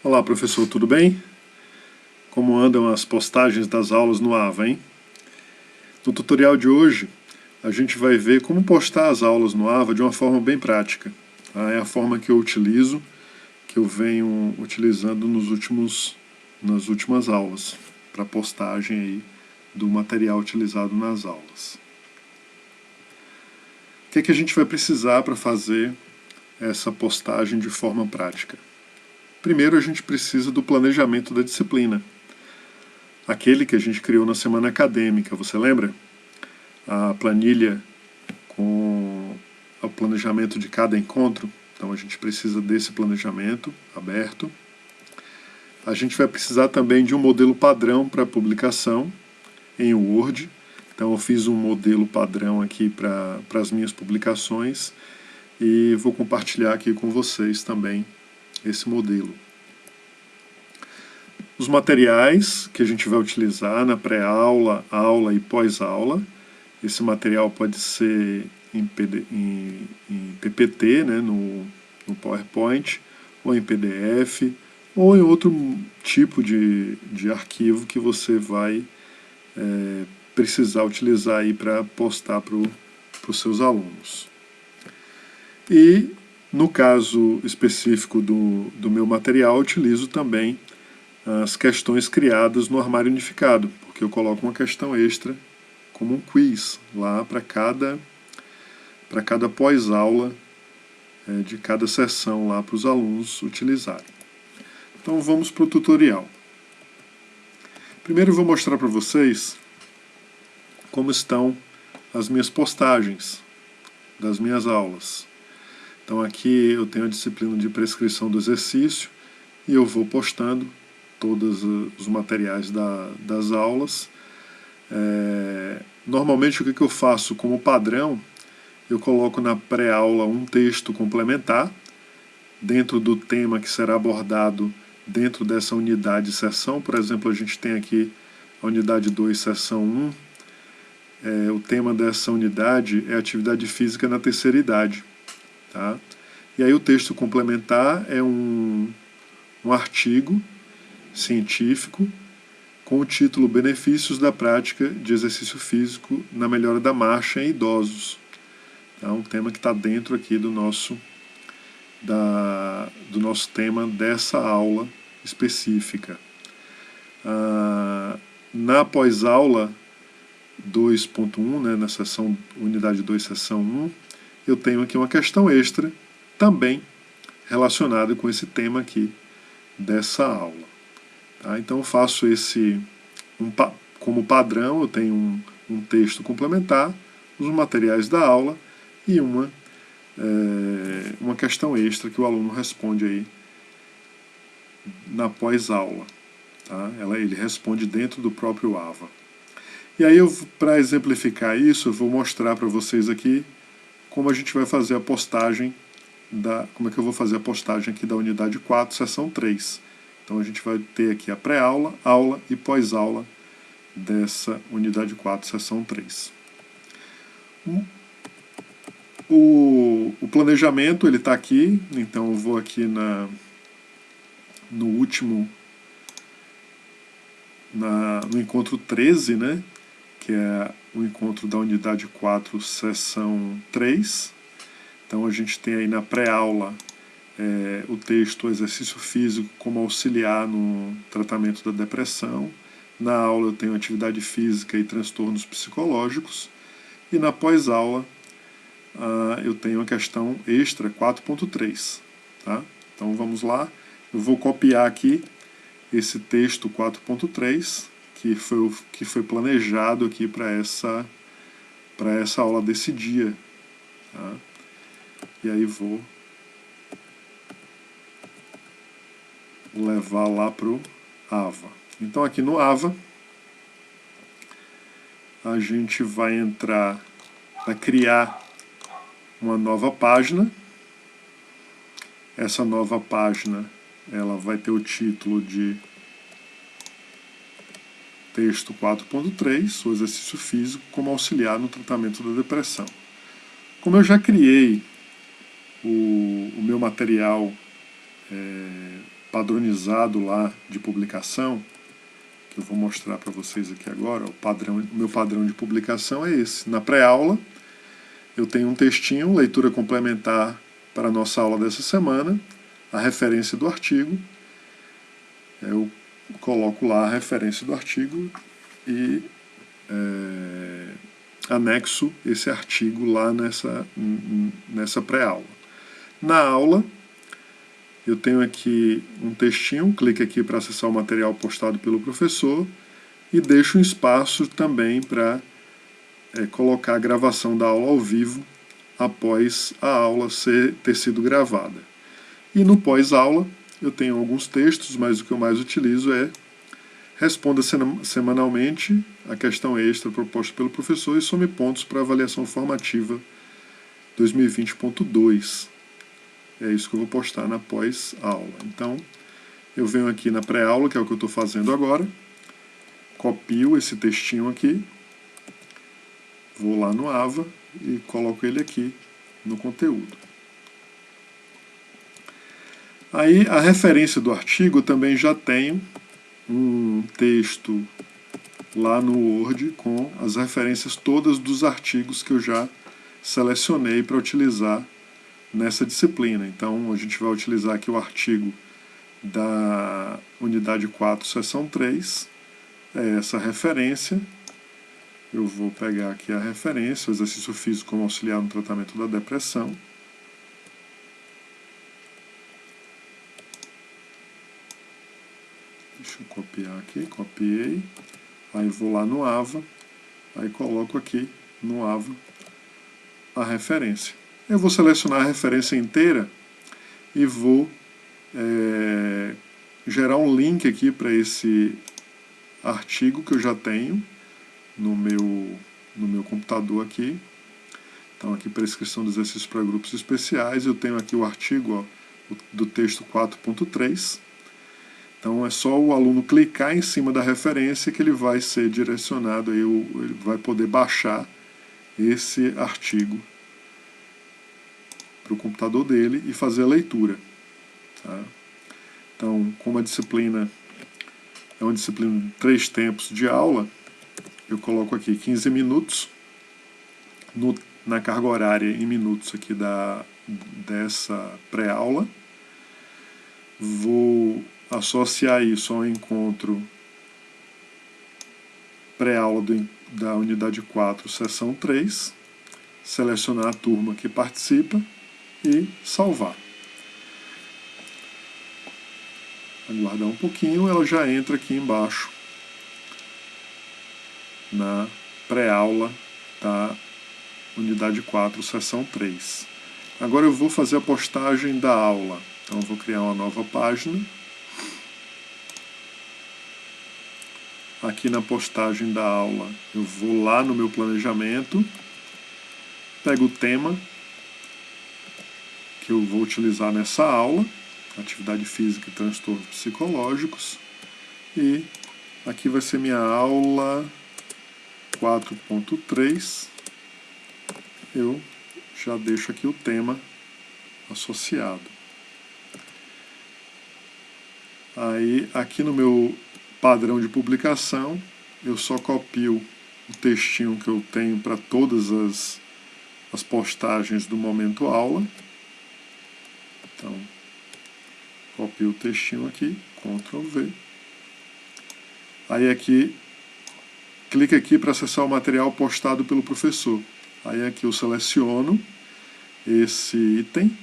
Olá, professor, tudo bem? Como andam as postagens das aulas no AVA, hein? No tutorial de hoje, a gente vai ver como postar as aulas no AVA de uma forma bem prática. É a forma que eu utilizo, que eu venho utilizando nas últimas aulas, para postagem aí do material utilizado nas aulas. O que é que a gente vai precisar para fazer essa postagem de forma prática? Primeiro, a gente precisa do planejamento da disciplina. Aquele que a gente criou na semana acadêmica, você lembra? A planilha com o planejamento de cada encontro. Então a gente precisa desse planejamento aberto. A gente vai precisar também de um modelo padrão para publicação em Word. Então eu fiz um modelo padrão aqui para as minhas publicações e vou compartilhar aqui com vocês também esse modelo. Os materiais que a gente vai utilizar na pré-aula, aula e pós-aula. Esse material pode ser em PPT, né, no PowerPoint, ou em PDF, ou em outro tipo de arquivo que você vai precisar utilizar aí para postar para os seus alunos. E no caso específico do meu material, eu utilizo também as questões criadas no armário unificado, porque eu coloco uma questão extra como um quiz lá para cada pós-aula de cada sessão lá para os alunos utilizarem. Então vamos para o tutorial. Primeiro eu vou mostrar para vocês como estão as minhas postagens das minhas aulas. Então aqui eu tenho a disciplina de prescrição do exercício e eu vou postando todos os materiais das aulas. Normalmente o que eu faço como padrão, eu coloco na pré-aula um texto complementar dentro do tema que será abordado dentro dessa unidade sessão. Por exemplo, a gente tem aqui a unidade 2, sessão 1. O tema dessa unidade é atividade física na terceira idade. Tá? E aí o texto complementar é um artigo científico com o título Benefícios da prática de exercício físico na melhora da marcha em idosos. É um tema que está dentro aqui do nosso tema dessa aula específica. Na pós-aula 2.1, né, na sessão unidade 2, sessão 1, eu tenho aqui uma questão extra também relacionada com esse tema aqui dessa aula. Tá? Então eu faço como padrão, eu tenho um texto complementar, os materiais da aula e uma questão extra que o aluno responde aí na pós-aula. Tá? Ele responde dentro do próprio AVA. E aí, para exemplificar isso, eu vou mostrar para vocês aqui como a gente vai fazer a postagem, como é que eu vou fazer a postagem aqui da unidade 4, sessão 3. Então a gente vai ter aqui a pré-aula, aula e pós-aula dessa unidade 4, sessão 3. O planejamento ele está aqui, então eu vou aqui no encontro 13, né, que é o encontro da unidade 4, sessão 3. Então a gente tem aí na pré-aula o texto Exercício Físico como auxiliar no tratamento da depressão. Na aula eu tenho atividade física e transtornos psicológicos. E na pós-aula eu tenho a questão extra 4.3. Tá? Então vamos lá. Eu vou copiar aqui esse texto 4.3 que foi planejado aqui para essa aula desse dia. Tá? E aí vou levar lá para o AVA. Então aqui no AVA a gente vai criar uma nova página. Essa nova página ela vai ter o título de texto 4.3, o exercício físico como auxiliar no tratamento da depressão. Como eu já criei o meu material padronizado lá de publicação, que eu vou mostrar para vocês aqui agora. O meu padrão de publicação é esse. Na pré-aula, eu tenho um textinho, leitura complementar para a nossa aula dessa semana, a referência do artigo. Eu coloco lá a referência do artigo e anexo esse artigo lá nessa pré-aula. Na aula, eu tenho aqui um textinho, clique aqui para acessar o material postado pelo professor e deixo um espaço também para colocar a gravação da aula ao vivo após a aula ter sido gravada. E no pós-aula eu tenho alguns textos, mas o que eu mais utilizo é responda semanalmente a questão extra proposta pelo professor e some pontos para avaliação formativa 2020.2. É isso que eu vou postar na pós-aula. Então, eu venho aqui na pré-aula, que é o que eu estou fazendo agora, copio esse textinho aqui, vou lá no AVA e coloco ele aqui no conteúdo. Aí, a referência do artigo, eu também já tenho um texto lá no Word com as referências todas dos artigos que eu já selecionei para utilizar nessa disciplina. Então, a gente vai utilizar aqui o artigo da unidade 4, seção 3, essa referência. Eu vou pegar aqui a referência, o exercício físico como auxiliar no tratamento da depressão. Deixa eu copiar aqui, copiei. Aí vou lá no AVA, aí coloco aqui no AVA a referência. Eu vou selecionar a referência inteira e vou gerar um link aqui para esse artigo que eu já tenho no meu computador aqui. Então aqui prescrição de exercícios para grupos especiais, eu tenho aqui o artigo do texto 4.3. Então é só o aluno clicar em cima da referência que ele vai ser direcionado, aí ele vai poder baixar esse artigo para o computador dele e fazer a leitura. Tá? Então, como a disciplina é uma disciplina de 3 tempos de aula, eu coloco aqui 15 minutos na carga horária em minutos aqui dessa pré-aula. Vou associar isso ao encontro pré-aula da unidade 4, seção 3, selecionar a turma que participa e salvar. Aguardar um pouquinho, ela já entra aqui embaixo na pré-aula da unidade 4, seção 3. Agora eu vou fazer a postagem da aula. Então eu vou criar uma nova página. Aqui na postagem da aula eu vou lá no meu planejamento, pego o tema que eu vou utilizar nessa aula, atividade física e transtornos psicológicos, e aqui vai ser minha aula 4.3, eu já deixo aqui o tema associado. Aí aqui no meu padrão de publicação, eu só copio o textinho que eu tenho para todas as postagens do momento aula. Então, copio o textinho aqui, Ctrl V. Aí aqui, clica aqui para acessar o material postado pelo professor. Aí aqui eu seleciono esse item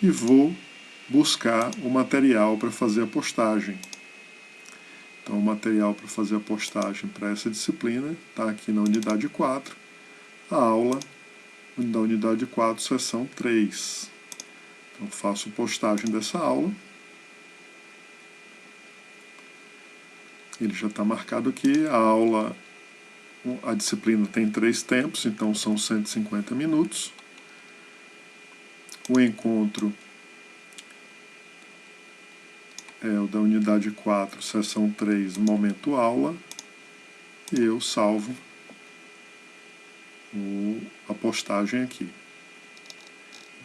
e vou buscar o material para fazer a postagem. Então, o material para fazer a postagem para essa disciplina está aqui na unidade 4, a aula da unidade 4, seção 3. Então, faço postagem dessa aula. Ele já está marcado aqui. A disciplina tem 3 tempos, então são 150 minutos. O encontro é o da unidade 4, seção 3, momento aula, e eu salvo a postagem aqui.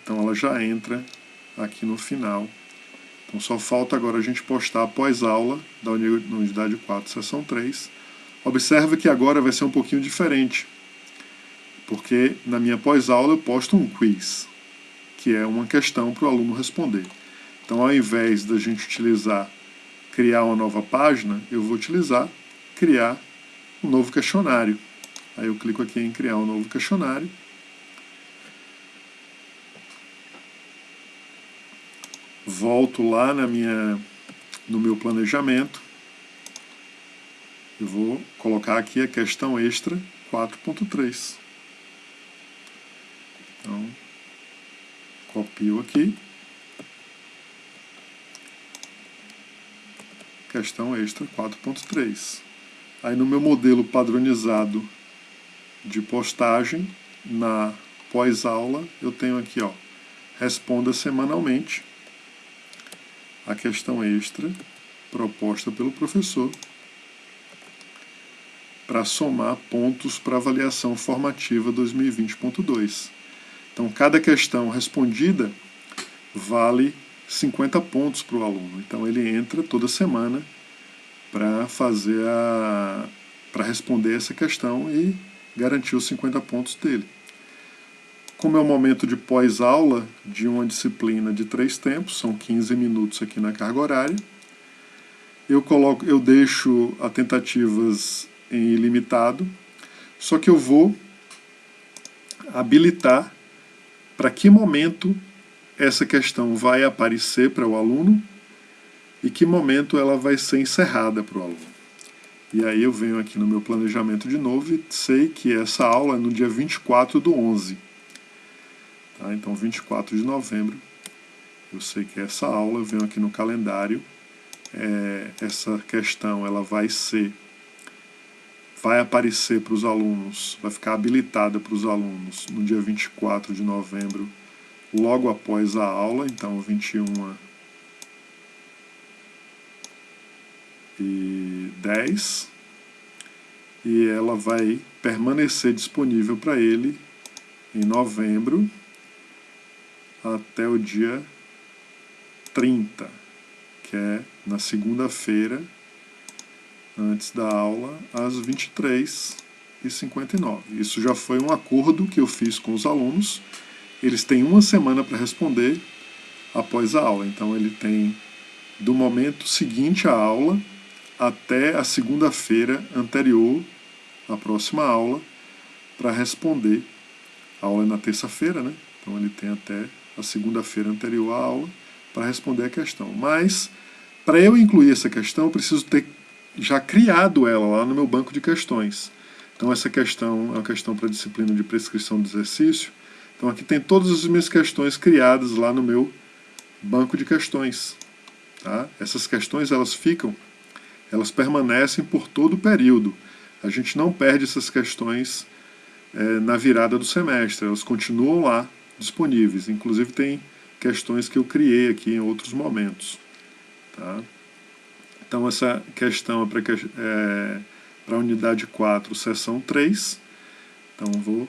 Então ela já entra aqui no final Então só falta agora a gente postar a pós-aula da unidade 4, seção 3. Observe que agora vai ser um pouquinho diferente, porque na minha pós-aula eu posto um quiz, que é uma questão para o aluno responder. Então, ao invés da gente utilizar criar uma nova página, eu vou utilizar criar um novo questionário. Aí eu clico aqui em criar um novo questionário. Volto lá no meu planejamento. Eu vou colocar aqui a questão extra 4.3. Então, copio aqui. Questão extra 4.3. Aí no meu modelo padronizado de postagem, na pós-aula, eu tenho aqui, ó, responda semanalmente a questão extra proposta pelo professor para somar pontos para avaliação formativa 2020.2. Então, cada questão respondida vale 50 pontos para o aluno. Então, ele entra toda semana para responder essa questão e garantir os 50 pontos dele. Como é um momento de pós-aula de uma disciplina de 3 tempos, são 15 minutos aqui na carga horária, eu deixo a tentativas em ilimitado, só que eu vou habilitar para que momento essa questão vai aparecer para o aluno e que momento ela vai ser encerrada para o aluno. E aí eu venho aqui no meu planejamento de novo e sei que essa aula é no dia 24/11. Tá? Então, 24 de novembro, eu sei que essa aula, eu venho aqui no calendário, essa questão ela vai aparecer para os alunos, vai ficar habilitada para os alunos no dia 24 de novembro, logo após a aula, então 21h10, e ela vai permanecer disponível para ele em novembro até o dia 30, que é na segunda-feira, antes da aula, às 23h59. Isso já foi um acordo que eu fiz com os alunos. Eles têm uma semana para responder após a aula. Então, ele tem do momento seguinte à aula até a segunda-feira anterior à próxima aula para responder. A aula é na terça-feira, né? Então, ele tem até a segunda-feira anterior à aula para responder a questão. Mas, para eu incluir essa questão, eu preciso ter já criado ela lá no meu banco de questões. Então, essa questão é uma questão para a disciplina de prescrição do exercício. Então, aqui tem todas as minhas questões criadas lá no meu banco de questões. Tá? Essas questões, elas permanecem por todo o período. A gente não perde essas questões na virada do semestre. Elas continuam lá, disponíveis. Inclusive, tem questões que eu criei aqui em outros momentos. Tá? Então, essa questão é para a unidade 4, seção 3. Então, vou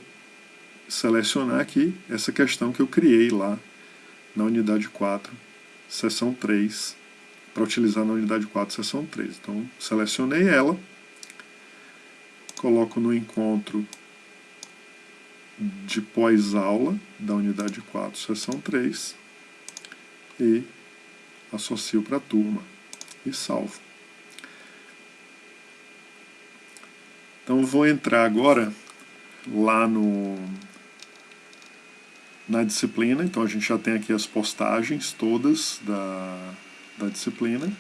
selecionar aqui essa questão que eu criei lá na unidade 4, seção 3, para utilizar na unidade 4, seção 3. Então, selecionei ela, coloco no encontro de pós-aula da unidade 4, seção 3 e associo para a turma e salvo. Então, vou entrar agora lá na disciplina. Então, a gente já tem aqui as postagens todas da disciplina.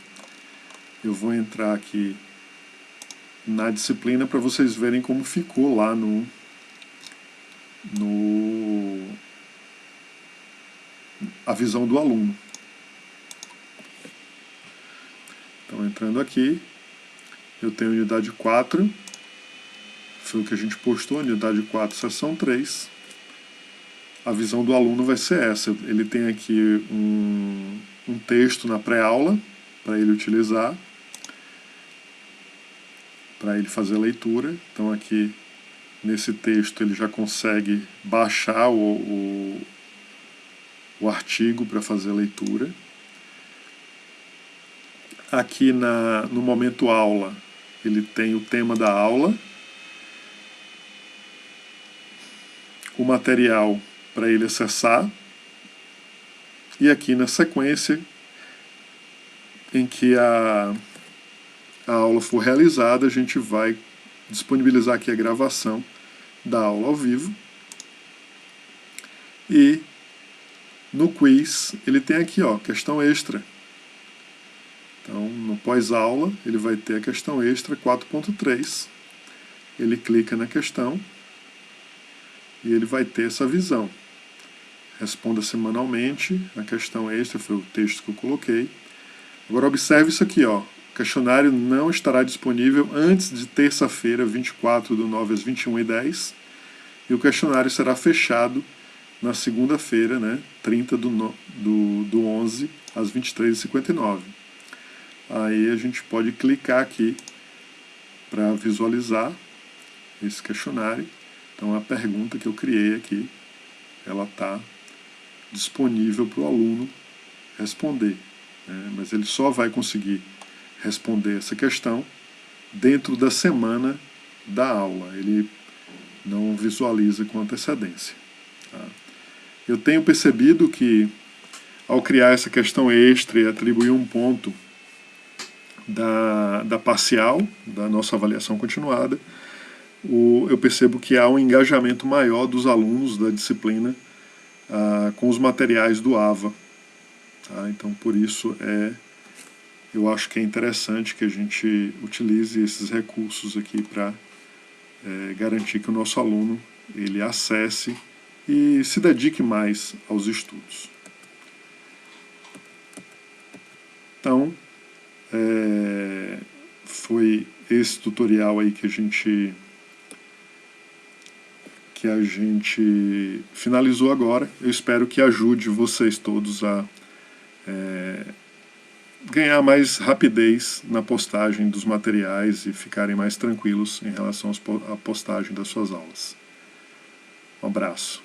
Eu vou entrar aqui na disciplina para vocês verem como ficou lá a visão do aluno. Então, entrando aqui, eu tenho unidade 4, foi o que a gente postou, unidade 4, seção 3. A visão do aluno vai ser essa. Ele tem aqui um texto na pré-aula para ele utilizar, para ele fazer a leitura. Então, aqui, nesse texto, ele já consegue baixar o artigo para fazer a leitura. Aqui no momento aula, ele tem o tema da aula, o material para ele acessar, e aqui na sequência em que a aula for realizada, a gente vai disponibilizar aqui a gravação da aula ao vivo. E no quiz ele tem aqui, ó, questão extra. Então, no pós-aula, ele vai ter a questão extra 4.3. Ele clica na questão e ele vai ter essa visão. Responda semanalmente, a questão extra foi o texto que eu coloquei. Agora observe isso aqui, ó. O questionário não estará disponível antes de terça-feira, 24/9 às 21h10. E o questionário será fechado na segunda-feira, né, 30/11 às 23h59. Aí a gente pode clicar aqui para visualizar esse questionário. Então a pergunta que eu criei aqui, ela está disponível para o aluno responder, né? Mas ele só vai conseguir responder essa questão dentro da semana da aula. Ele não visualiza com antecedência. Tá? Eu tenho percebido que, ao criar essa questão extra e atribuir um ponto da parcial, da nossa avaliação continuada, eu percebo que há um engajamento maior dos alunos da disciplina com os materiais do AVA. Tá? Então, por isso, eu acho que é interessante que a gente utilize esses recursos aqui para garantir que o nosso aluno ele acesse e se dedique mais aos estudos. Então, foi esse tutorial aí que a gente finalizou agora. Eu espero que ajude vocês todos a ganhar mais rapidez na postagem dos materiais e ficarem mais tranquilos em relação à postagem das suas aulas. Um abraço.